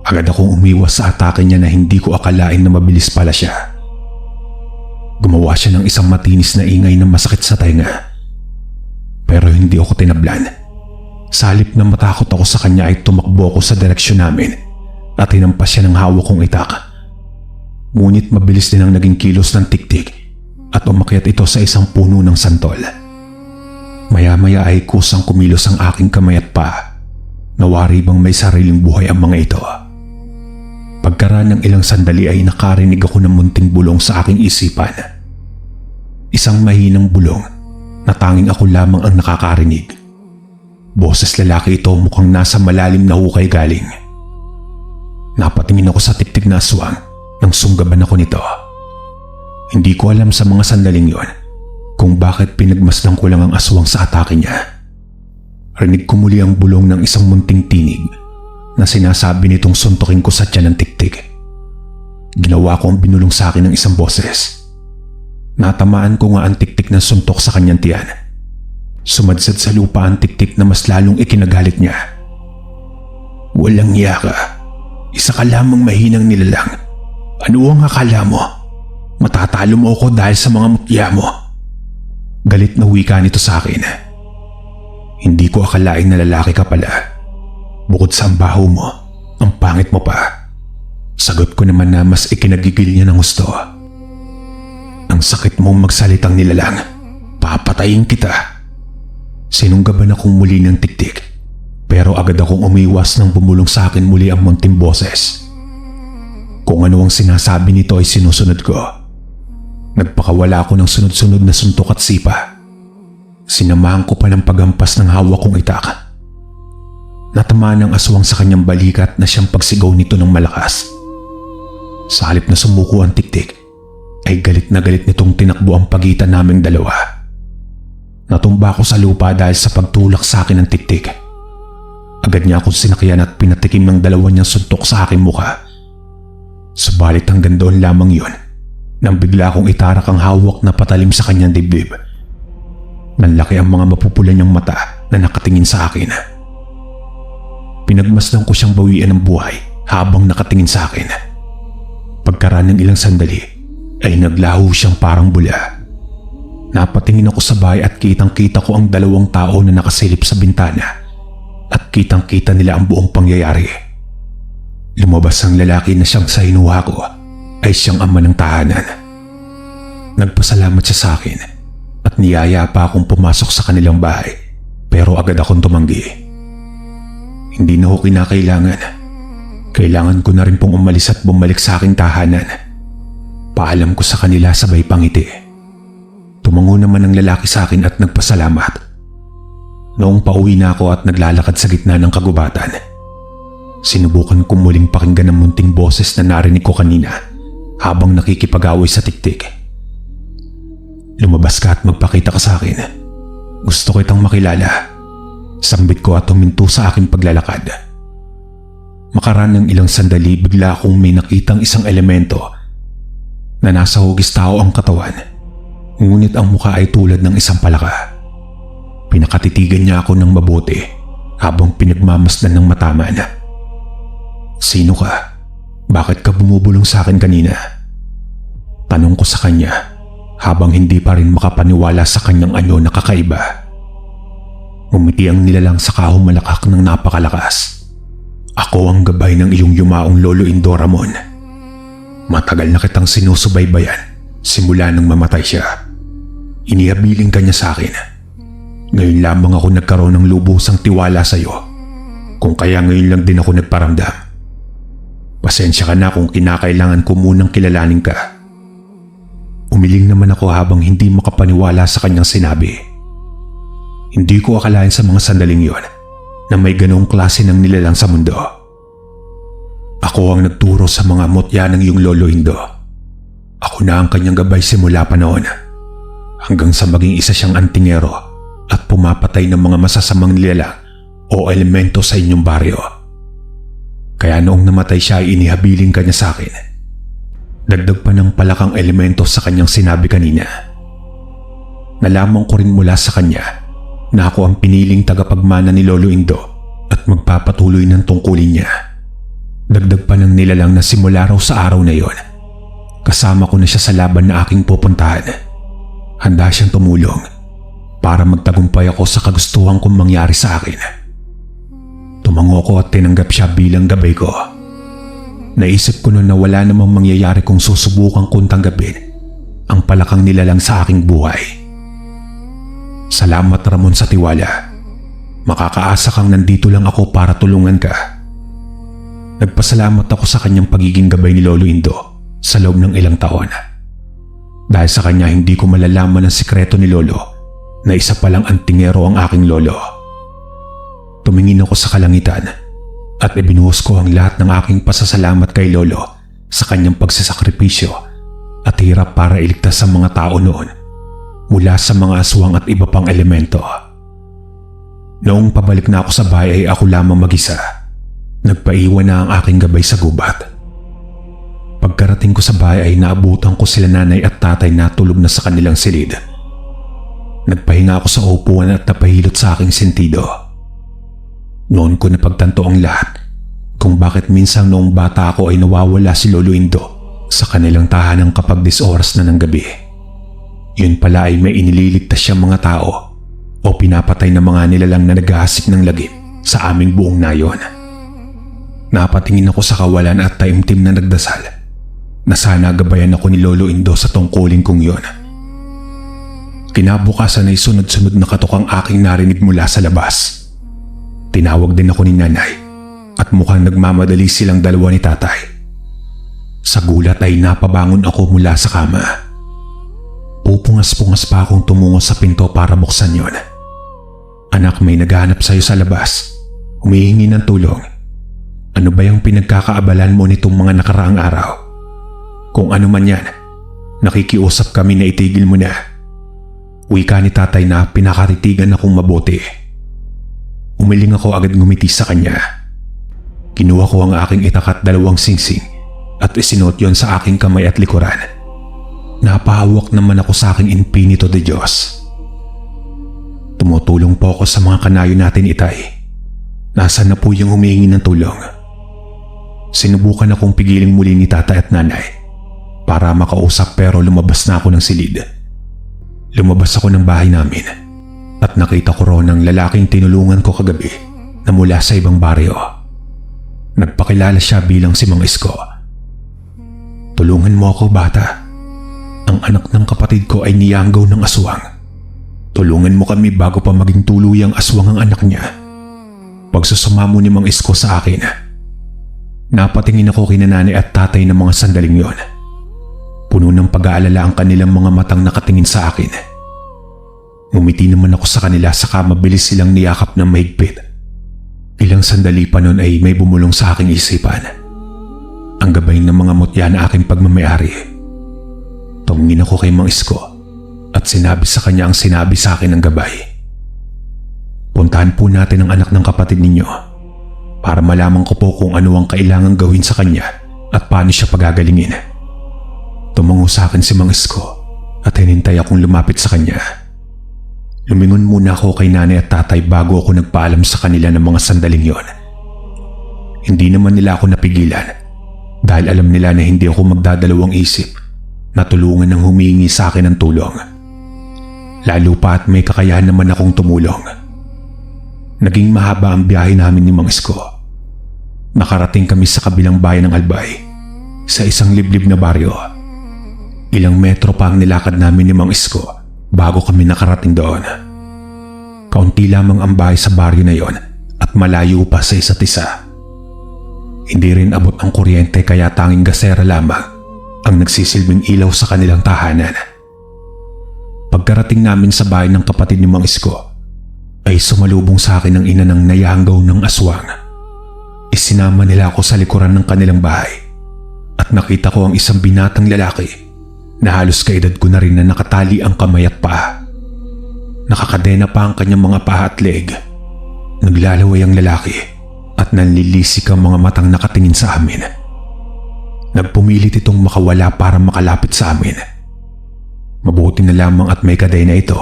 S1: Agad akong umiwas sa atake niya na hindi ko akalain na mabilis pala siya. Gumawa siya ng isang matinis na ingay na masakit sa tenga. Pero hindi ako tinablan. Sa halip na matakot ako sa kanya ay tumakbo ako sa direksyon namin at hinampas siya ng hawak kong itak. Ngunit mabilis din ang naging kilos ng tiktik at umakyat ito sa isang puno ng santol. Maya-maya ay kusang kumilos ang aking kamay at paa. Nawari bang may sariling buhay ang mga ito. Pagkaraan ng ilang sandali ay nakarinig ako ng munting bulong sa aking isipan. Isang mahinang bulong na tanging ako lamang ang nakakarinig. Boses lalaki ito, mukhang nasa malalim na hukay galing. Napatingin ako sa tiktik na aswang nang sunggaban ako nito. Hindi ko alam sa mga sandaling yon kung bakit pinagmasdan ko lang ang aswang sa atake niya. Rinig ko muli ang bulong ng isang munting tinig na sinasabi nitong suntukin ko sa tiyan ng tiktik. Ginawa ko ang binulong sa akin ng isang boses. Natamaan ko nga ang tiktik na suntok sa kanyang tiyan. Sumadsad sa lupa ang tiktik na mas lalong ikinagalit niya. Walang hiya ka. Isa ka lamang mahinang nilalang. Ano ang akala mo? Matatalo mo ako dahil sa mga mutya mo. Galit na wika nito sa akin. Hindi ko akalain na lalaki ka pala. Bukod sa ang baho mo, ang pangit mo pa. Sagot ko naman na mas ikinagigil niya ng gusto. Ang sakit mong magsalitang nilalang. Papatayin kita. Sinunggaban akong muli ng tiktik, pero agad akong umiwas nang bumulong sa akin muli ang munting boses. Kung ano ang sinasabi nito ay sinusunod ko. Nagpakawala ako ng sunod-sunod na suntok at sipa. Sinamahan ko pa ng paghampas ng hawak kong itak. Natamaan ng aswang sa kanyang balikat na siyang pagsigaw nito ng malakas. Sa halip na sumuko ang tiktik, ay galit na galit nitong tinakbo ang pagitan naming dalawa. Natumba ako sa lupa dahil sa pagtulak sa akin ng tiktik. Agad niya akong sinakyan at pinatikim ng dalawa niyang suntok sa aking mukha. Subalit hanggang doon lamang yun nang bigla akong itarak ang hawak na patalim sa kanyang dibdib. Nanlaki ang mga mapupula niyang mata na nakatingin sa akin. Pinagmasdan ko siyang bawian ng buhay habang nakatingin sa akin. Pagkaraan ng ilang sandali ay naglaho siyang parang bula. Napatingin ako sa bahay at kitang-kita ko ang dalawang tao na nakasilip sa bintana at kitang-kita nila ang buong pangyayari. Lumabas ang lalaki na siyang sa hinuha ko ay siyang ama ng tahanan. Nagpasalamat siya sa akin at niyaya pa akong pumasok sa kanilang bahay, pero agad akong tumanggi. Hindi na ako kinakailangan. Kailangan ko na rin pong umalis at bumalik sa aking tahanan. Paalam ko sa kanila sabay pangiti. Tumango Tumango naman ang lalaki sa akin at nagpasalamat. Noong pauwi na ako at naglalakad sa gitna ng kagubatan, sinubukan kong muling pakinggan ang munting boses na narinig ko kanina habang nakikipag-away sa tiktik. Lumabas ka at magpakita ka sa akin. Gusto kitang makilala. Sambit ko at huminto sa aking paglalakad. Makaraan ng ilang sandali, bigla akong may nakitang isang elemento na nasa hugis tao ang katawan, ngunit ang mukha ay tulad ng isang palaka. Pinakatitigan niya ako ng mabuti habang pinagmamasdan ng mataman. Sino ka? Bakit ka bumubulong sa akin kanina? Tanong ko sa kanya habang hindi pa rin makapaniwala sa kanyang anyo na kakaiba. Ngumiti ang nilalang saka humalakak ng napakalakas. Ako ang gabay ng iyong yumaong Lolo Indoramon. Matagal na kitang sinusubaybayan simula nang mamatay siya. Inihabiling ka niya sa akin. Ngayon lamang ako nagkaroon ng lubusang tiwala sa iyo. Kung kaya ngayon lang din ako nagparamdam. Pasensya ka na kung kinakailangan ko munang kilalanin ka. Umiling naman ako habang hindi makapaniwala sa kanyang sinabi. Hindi ko akalain sa mga sandaling yon na may ganong klase ng nilalang sa mundo. Ako ang nagturo sa mga mutya ng iyong Lolo Indo. Ako na ang kanyang gabay simula pa noon, hanggang sa maging isa siyang antingero at pumapatay ng mga masasamang nilalang o elemento sa inyong baryo. Kaya noong namatay siya ay inihabiling kanya sa akin. Dagdag pa ng palakang elemento sa kanyang sinabi kanina. Nalaman ko rin mula sa kanya na ako ang piniling tagapagmana ni Lolo Indo at magpapatuloy ng tungkulin niya. Dagdag pa ng nilalang na simula raw sa araw na yon, kasama ko na siya sa laban na aking pupuntahan. Handa siyang tumulong para magtagumpay ako sa kagustuhan kong mangyari sa akin. Tumango ko at tinanggap siya bilang gabay ko. Naisip ko noon na wala namang mangyayari kung susubukan kong tanggapin ang palakang nilalang sa aking buhay. Salamat Ramon sa tiwala. Makakaasa kang nandito lang ako para tulungan ka. Nagpasalamat ako sa kanyang pagiging gabay ni Lolo Indo sa loob ng ilang taon. Dahil sa kanya hindi ko malalaman ang sikreto ni Lolo na isa palang antingero ang aking lolo. Tumingin ako sa kalangitan at ibinuhos ko ang lahat ng aking pasasalamat kay Lolo sa kanyang pagsasakripisyo at hirap para iligtas sa mga tao noon mula sa mga aswang at iba pang elemento. Noong pabalik na ako sa bahay ay ako lamang mag-isa. Nagpaiwan na ang aking gabay sa gubat. Pagkarating ko sa bahay ay naabutan ko sila nanay at tatay na tulog na sa kanilang silid. Nagpahinga ako sa upuan at napahilot sa aking sentido. Noon ko napagtanto ang lahat kung bakit minsan noong bata ako ay nawawala si Lolo Indo sa kanilang tahanan kapag 10 oras na ng gabi. Yun pala ay may inililigtas siyang mga tao o pinapatay ng mga nilalang na naghahasik ng lagim sa aming buong nayon. Napatingin ako sa kawalan at taimtim na nagdasal na sana gabayan ako ni Lolo Indo sa tungkulin kong yon. Kinabukasan ay sunod-sunod na katok ang aking narinig mula sa labas. Tinawag din ako ni nanay at mukhang nagmamadali silang dalawa ni tatay. Sa gulat ay napabangon ako mula sa kama. Pupungas-pungas pa akong tumungo sa pinto para buksan yon. Anak, may naghahanap sa'yo sa labas. Humihingi ng tulong. Ano ba yung pinagkakaabalan mo nitong mga nakaraang araw? Kung ano man yan, nakikiusap kami na itigil mo na. Wika ni tatay na pinakaritigan akong mabuti. Umiling ako agad ngumiti sa kanya. Kinuha ko ang aking itak at 2 singsing at isinuot yon sa aking kamay at likuran. Napahawak naman ako sa aking infinito de Diyos. Tumutulong po ako sa mga kanayo natin, itay. Nasaan na po yung humihingi ng tulong? Sinubukan akong pigiling muli ni tatay at nanay para makausap pero lumabas na ako ng silid. Lumabas ako ng bahay namin at nakita ko roon ang lalaking tinulungan ko kagabi na mula sa ibang baryo. Nagpakilala siya bilang si Mang Isko. Tulungan mo ako, bata. Ang anak ng kapatid ko ay niyanggaw ng aswang. Tulungan mo kami bago pa maging tuluyang aswang ang anak niya. Pagsusama mo ni Mang Isko sa akin. Napatingin ako kina nanay at tatay ng mga sandaling yon. Puno ng pag-aalala ang kanilang mga matang nakatingin sa akin Ngumiti naman ako sa kanila saka mabilis silang niyakap ng mahigpit. Ilang sandali pa noon ay may bumulong sa aking isipan. Ang gabay ng mga mutya na aking pagmamayari. Tumingin ako kay Mang Isko at sinabi sa kanya ang sinabi sa akin ng gabay. Puntahan po natin ang anak ng kapatid ninyo para malaman ko po kung ano ang kailangang gawin sa kanya at paano siya pagagalingin. Tumango sa akin si Mang Isko at hinintay akong lumapit sa kanya. Lumingon muna ako kay nanay at tatay bago ako nagpaalam sa kanila ng mga sandaling yon. Hindi naman nila ako napigilan dahil alam nila na hindi ako magdadalawang isip na tulungan ng humingi sa akin ng tulong. Lalo pa at may kakayahan naman akong tumulong. Naging mahaba ang biyahe namin ni Mang Isko. Nakarating kami sa kabilang bayan ng Albay, sa isang liblib na baryo. Ilang metro pa ang nilakad namin ni Mang Isko bago kami nakarating doon. Kaunti lamang ang bahay sa baryo na yon at malayo pa sa isa't isa. Hindi rin abot ang kuryente kaya tanging gasera lamang ang nagsisilbing ilaw sa kanilang tahanan. Pagkarating namin sa bahay ng kapatid ni Mang Isko, ay sumalubong sa akin ang ina ng nayahanggaw ng aswang. Isinama nila ako sa likuran ng kanilang bahay at nakita ko ang isang binatang lalaki na halos kaedad ko na rin na nakatali ang kamay at paa. Nakakadena pa ang kanyang mga paa at leg. Naglalaway ang lalaki at nanlilisik ang mga matang nakatingin sa amin. Nagpumilit itong makawala para makalapit sa amin. Mabuti na lamang at may kadena ito,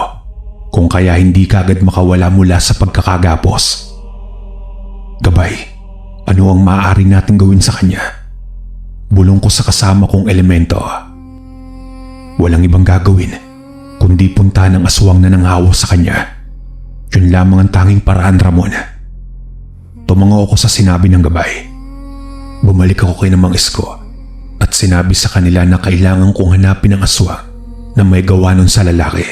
S1: kung kaya hindi kagad makawala mula sa pagkakagapos. Gabay, ano ang maaari natin gawin sa kanya? Bulong ko sa kasama kong elemento. Walang ibang gagawin kundi puntahan ang aswang na nanghawa sa kanya. Yun lamang ang tanging paraan, Ramon. Tumango ako sa sinabi ng gabay. Bumalik ako kay Mang Isko at sinabi sa kanila na kailangan kong hanapin ang aswang na may gawa nun sa lalaki.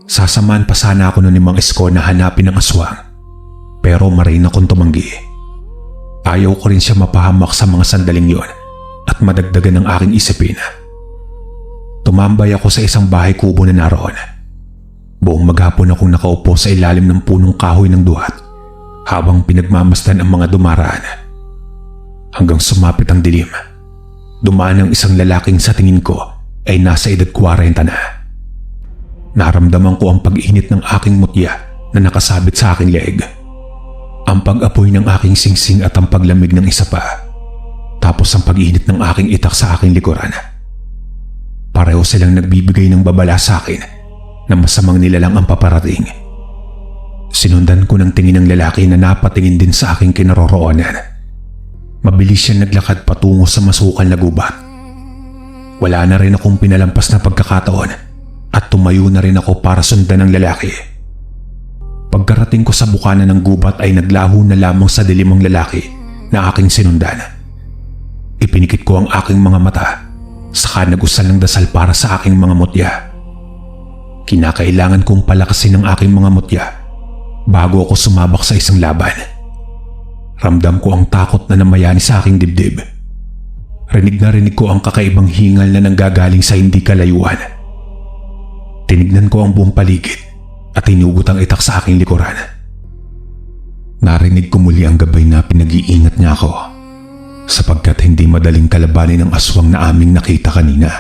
S1: Sasamahan pa sana ako nun ni Mang Isko na hanapin ang aswang, pero marin akong tumanggi. Ayaw ko rin siya mapahamak sa mga sandaling yon at madagdagan ng aking isipin. Tumambay ako sa isang bahay kubo na naroon. Buong maghapon akong nakaupo sa ilalim ng punong kahoy ng duhat habang pinagmamasdan ang mga dumaraan. Hanggang sumapit ang dilim, dumaan ang isang lalaking sa tingin ko ay nasa edad 40 na. Naramdaman ko ang pag-init ng aking mutya na nakasabit sa aking leeg. Ang pag-apoy ng aking singsing at ang paglamig ng isa pa. Tapos ang pag-init ng aking itak sa aking likuran. Pareho silang nagbibigay ng babala sa akin na masamang nilalang ang paparating. Sinundan ko ng tingin ng lalaki na napatingin din sa aking kinaroroonan. Mabilis siya naglakad patungo sa masukal na gubat. Wala na rin akong pinalampas na pagkakataon at tumayo na rin ako para sundan ng lalaki. Pagkarating ko sa bukana ng gubat ay naglaho na lamang sa dilim ang lalaki na aking sinundan. Ipinikit ko ang aking mga mata, saka nag-usal ng dasal para sa aking mga mutya. Kinakailangan kong palakasin ang aking mga mutya bago ako sumabak sa isang laban. Ramdam ko ang takot na namayani sa aking dibdib. Rinig na rinig ko ang kakaibang hingal na nanggagaling sa hindi kalayuan. Tinignan ko ang buong paligid at hinugot ang itak sa aking likuran. Narinig ko muli ang gabay na pinag-iingat niya ako sapagkat hindi madaling kalabanin ang aswang na aming nakita kanina.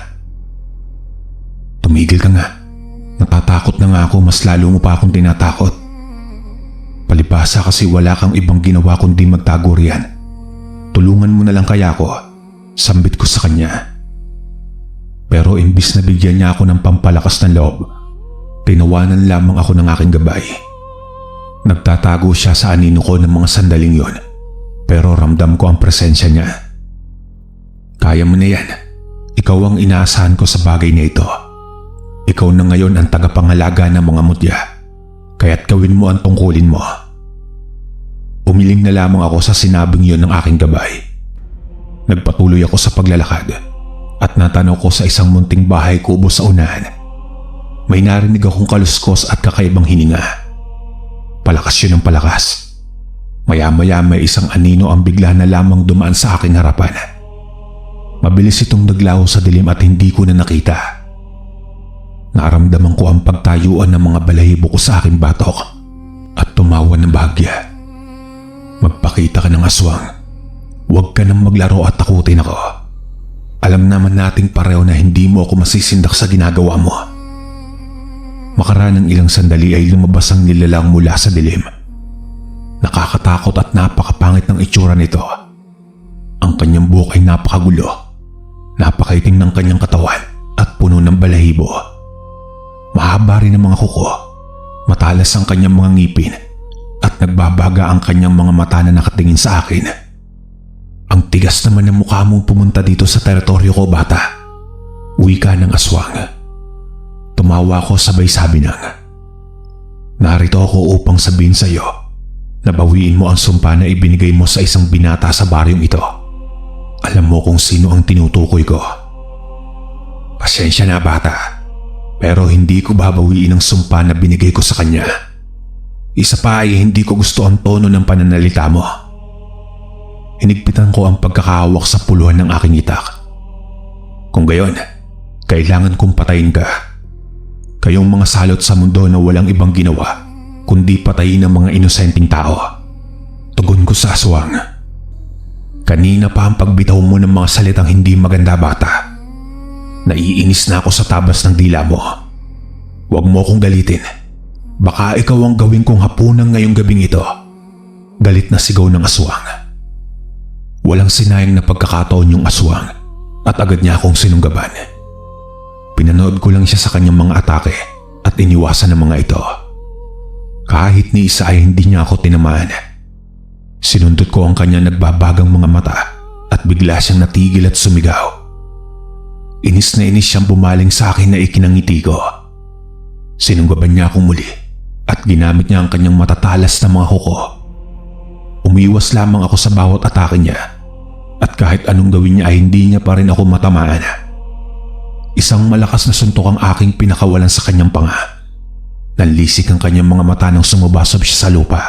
S1: Tumigil ka nga. Natatakot na nga ako, mas lalo mo pa akong tinatakot. Palibhasa kasi wala kang ibang ginawa kundi magtago riyan. Tulungan mo na lang kaya ako, sambit ko sa kanya. Pero imbis na bigyan niya ako ng pampalakas ng loob, tinawanan lamang ako ng aking gabay. Nagtatago siya sa anino ko ng mga sandaling yon, pero ramdam ko ang presensya niya. Kaya mo na yan. Ikaw ang inaasahan ko sa bagay na ito. Ikaw na ngayon ang tagapangalaga ng mga mutya, kaya't gawin mo ang tungkulin mo. Umiling na lamang ako sa sinabing yon ng aking gabay. Nagpatuloy ako sa paglalakad at natanaw ko sa isang munting bahay kubo sa unahan. May narinig akong kaluskos at kakaibang hininga. Palakas yun ng palakas. Maya-maya may isang anino ang bigla na lamang dumaan sa aking harapan. Mabilis itong naglaho sa dilim at hindi ko na nakita. Naramdaman ko ang pagtayuan ng mga balahibo ko sa aking batok at tumawa ng bahagya. Magpakita ka ng aswang. Huwag ka nang maglaro at takutin ako. Alam naman nating pareho na hindi mo ako masisindak sa ginagawa mo. Makaraan ng ilang sandali ay lumabas ang nilalang mula sa dilim. Nakakatakot at napakapangit ng itsura nito. Ang kanyang buhok ay napakagulo. Napakaitim ng kanyang katawan at puno ng balahibo. Mahaba rin ang mga kuko. Matalas ang kanyang mga ngipin at nagbabaga ang kanyang mga mata na nakatingin sa akin. Ang tigas naman ng mukha mong pumunta dito sa teritoryo ko, bata. Wika ng aswang. Tumawa ako sabay sabi ng, narito ako upang sabihin sa iyo na bawiin mo ang sumpa na ibinigay mo sa isang binata sa baryong ito. Alam mo kung sino ang tinutukoy ko. Pasensya na, bata. Pero hindi ko babawiin ang sumpa na binigay ko sa kanya. Isa pa ay hindi ko gusto ang tono ng pananalita mo. Hinigpitan ko ang pagkakahawak sa puluhan ng aking itak. Kung gayon, kailangan kong patayin ka. Kayong mga salot sa mundo na walang ibang ginawa kundi patayin ang mga inosenteng tao. Tugon ko sa aswang. Kanina pa ang pagbitaw mo ng mga salitang hindi maganda, bata. Naiinis na ako sa tabas ng dila mo. Huwag mo akong galitin. Baka ikaw ang gawin kong hapunan ngayong gabing ito. Galit na sigaw ng aswang. Walang sinayang na pagkakataon yung aswang at agad niya akong sinunggaban. Pinanood ko lang siya sa kanyang mga atake at iniwasan ng mga ito. Kahit ni isa ay hindi niya ako tinamaan. Sinundot ko ang kanyang nagbabagang mga mata at bigla siyang natigil at sumigaw. Inis na inis siyang bumaling sa akin na ikinangiti ko. Sinunggaban niya akong muli at ginamit niya ang kanyang matatalas na mga kuko. Umiwas lamang ako sa bawat atake niya at kahit anong gawin niya ay hindi niya pa rin ako matamaan. Isang malakas na suntok ang aking pinakawalan sa kanyang panga. Nanlisik ang kanyang mga mata nang sumubasab siya sa lupa.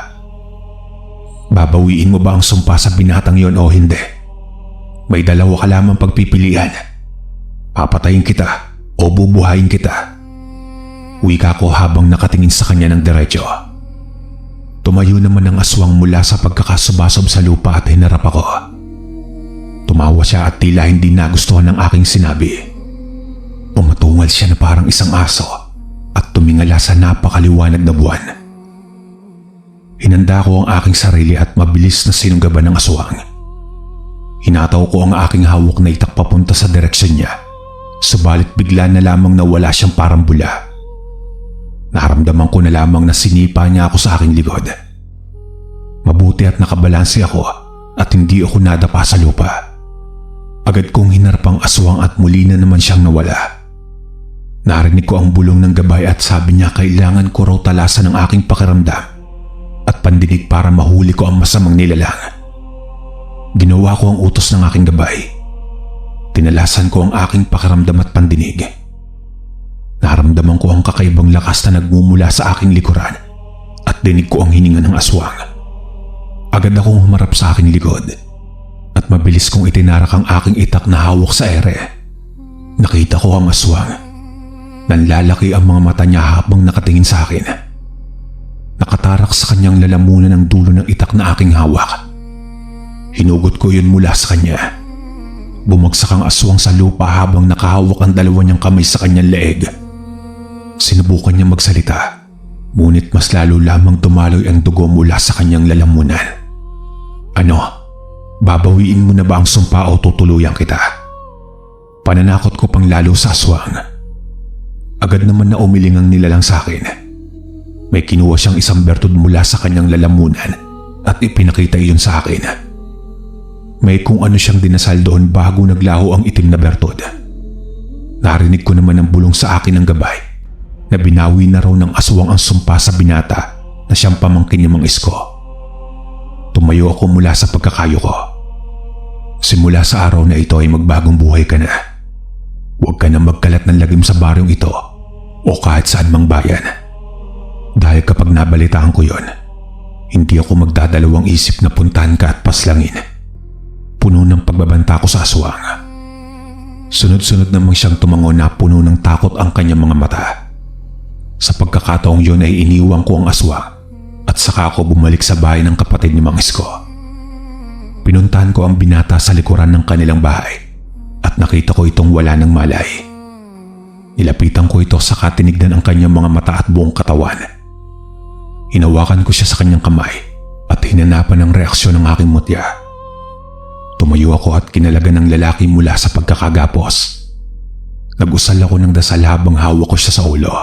S1: Babawiin mo ba ang sumpa sa binatang yon o hindi? May dalawa ka lamang pagpipilian. Papatayin kita o bubuhayin kita. Wika ko habang nakatingin sa kanya ng diretso. Tumayo naman ang aswang mula sa pagkakasubasob sa lupa at hinarap ako. Tumawa siya at tila hindi nagustuhan ng aking sinabi. Pumatungal siya na parang isang aso at tumingala sa napakaliwanag na buwan. Hinanda ko ang aking sarili at mabilis na sinunggaban ng aswang. Hinataw ko ang aking hawak na itak papunta sa direksyon niya. Subalit bigla na lamang nawala siyang parang bula. Naramdaman ko na lamang na sinipa niya ako sa aking likod. Mabuti at nakabalanse ako at hindi ako nadapa sa lupa. Agad kong hinarap ang aswang at muli na naman siyang nawala. Narinig ko ang bulong ng gabay at sabi niya kailangan ko raw talasan ang aking pakiramdam at pandinig para mahuli ko ang masamang nilalang. Ginawa ko ang utos ng aking gabay. Tinalasan ko ang aking pakiramdam at pandinig. Naramdaman ko ang kakaibang lakas na nagmumula sa aking likuran at dinig ko ang hininga ng aswang. Agad akong humarap sa aking likod at mabilis kong itinarak ang aking itak na hawak sa ere. Nakita ko ang aswang. Nanlalaki ang mga mata niya habang nakatingin sa akin. Nakatarak sa kanyang lalamunan ang dulo ng itak na aking hawak. Hinugot ko yun mula sa kanya. Bumagsak ang aswang sa lupa habang nakahawak ang dalawa niyang kamay sa kanyang leeg. Sinubukan niya magsalita, ngunit mas lalo lamang dumaloy ang dugo mula sa kanyang lalamunan. Ano? Babawiin mo na ba ang sumpa o tutuluyan kita? Pananakot ko pang lalo sa aswang. Agad naman na umiling ang nilalang sa akin. May kinuha siyang isang bertud mula sa kanyang lalamunan at ipinakita iyon sa akin. May kung ano siyang dinasal doon bago naglaho ang itim na bertod. Narinig ko naman ang bulong sa akin ng gabay na binawi na raw ng aswang ang sumpa sa binata na siyang pamangkin ni Mang Isko. Tumayo ako mula sa pagkakayo ko. Simula sa araw na ito ay magbagong buhay ka na. Huwag ka na magkalat ng lagim sa baryong ito o kahit saan mang bayan. Dahil kapag nabalitaan ko yon, hindi ako magdadalawang isip na puntahan ka at paslangin. Puno ng pagbabanta ko sa aswang. Sunod-sunod namang siyang tumango na puno ng takot ang kanyang mga mata. Sa pagkakataong yun ay iniwang ko ang aswang at saka ako bumalik sa bahay ng kapatid ni Mang Isko. Pinuntahan ko ang binata sa likuran ng kanilang bahay at nakita ko itong wala ng malay. Nilapitan ko ito saka tinignan ang kanyang mga mata at buong katawan. Hinawakan ko siya sa kanyang kamay at hinanapan ang reaksyon ng aking mutya. Tumayo ako at kinalagan ng lalaki mula sa pagkakagapos. Nag-usal ako ng dasal habang hawak ko siya sa ulo.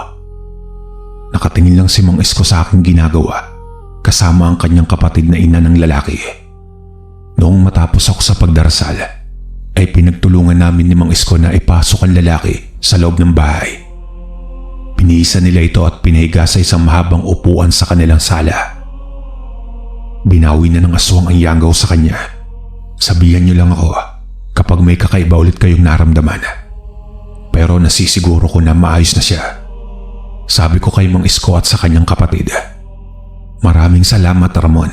S1: Nakatingin lang si Mang Isko sa aking ginagawa kasama ang kanyang kapatid na ina ng lalaki. Noong matapos ako sa pagdarasal, ay pinagtulungan namin ni Mang Isko na ipasok ang lalaki sa loob ng bahay. Pinisa nila ito at pinahiga sa isang mahabang upuan sa kanilang sala. Binawi na ng aswang ang yanggaw sa kanya. Sabihan niyo lang ako kapag may kakaiba ulit kayong naramdaman. Pero nasisiguro ko na maayos na siya. Sabi ko kay Mang Isko at sa kanyang kapatid. Maraming salamat, Ramon.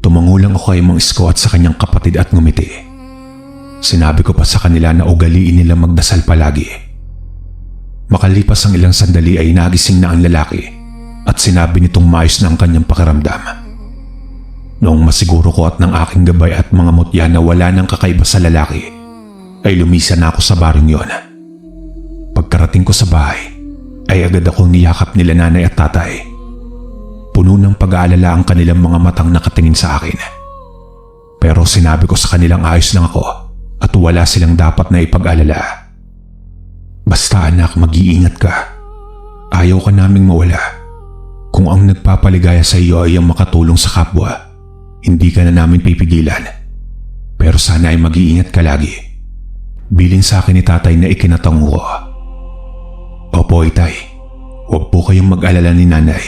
S1: Tumango lang ako kay Mang Isko at sa kanyang kapatid at ngumiti. Sinabi ko pa sa kanila na ugaliin nila magdasal palagi. Makalipas ang ilang sandali ay nagising na ang lalaki at sinabi nitong maayos na ang kanyang pakiramdam. Noong masiguro ko at ng aking gabay at mga mutya na wala nang kakaiba sa lalaki, ay lumisan na ako sa baring yon. Pagkarating ko sa bahay, ay agad akong niyakap nila nanay at tatay. Puno ng pag-aalala ang kanilang mga matang nakatingin sa akin. Pero sinabi ko sa kanilang ayos lang ako at wala silang dapat na ipag-alala. Basta anak, mag-iingat ka. Ayaw ka naming mawala. Kung ang nagpapaligaya sa iyo ay ang makatulong sa kapwa, hindi ka na namin pipigilan. Pero sana ay mag-iingat ka lagi. Bilin sa akin ni tatay na ikinatango ko. Opo, itay. Huwag po kayong mag-alala ni nanay.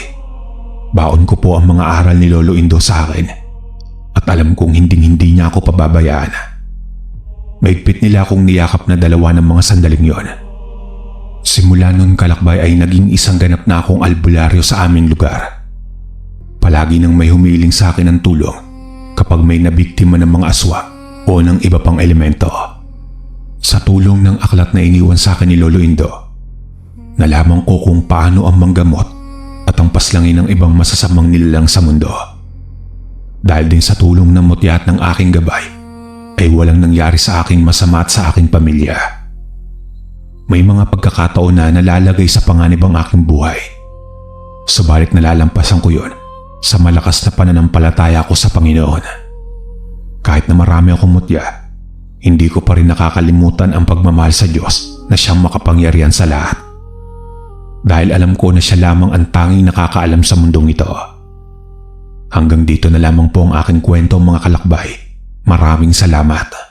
S1: Baon ko po ang mga aral ni Lolo Indo sa akin. At alam kong hinding-hindi niya ako pababayaan. Maigpit nila akong niyakap na dalawa ng mga sandaling yon. Simula nun kalakbay ay naging isang ganap na akong albularyo sa aming lugar. Palagi nang may humiling sa akin ng tulong kapag may nabiktima ng mga aswang o ng iba pang elemento. Sa tulong ng aklat na iniwan sa akin ni Lolo Indo, nalaman ko kung paano ang manggamot at ang paslangin ng ibang masasamang nilalang sa mundo. Dahil din sa tulong ng mutya at ng aking gabay, ay walang nangyari sa aking masama at sa aking pamilya. May mga pagkakataon na nalalagay sa panganib ang aking buhay. Subalit nalalampasan ko yon sa malakas na pananampalataya ko sa Panginoon. Kahit na marami akong mutya, hindi ko pa rin nakakalimutan ang pagmamahal sa Diyos na siyang makapangyarihan sa lahat. Dahil alam ko na siya lamang ang tanging nakakaalam sa mundong ito. Hanggang dito na lamang po ang aking kwento, mga kalakbay. Maraming salamat.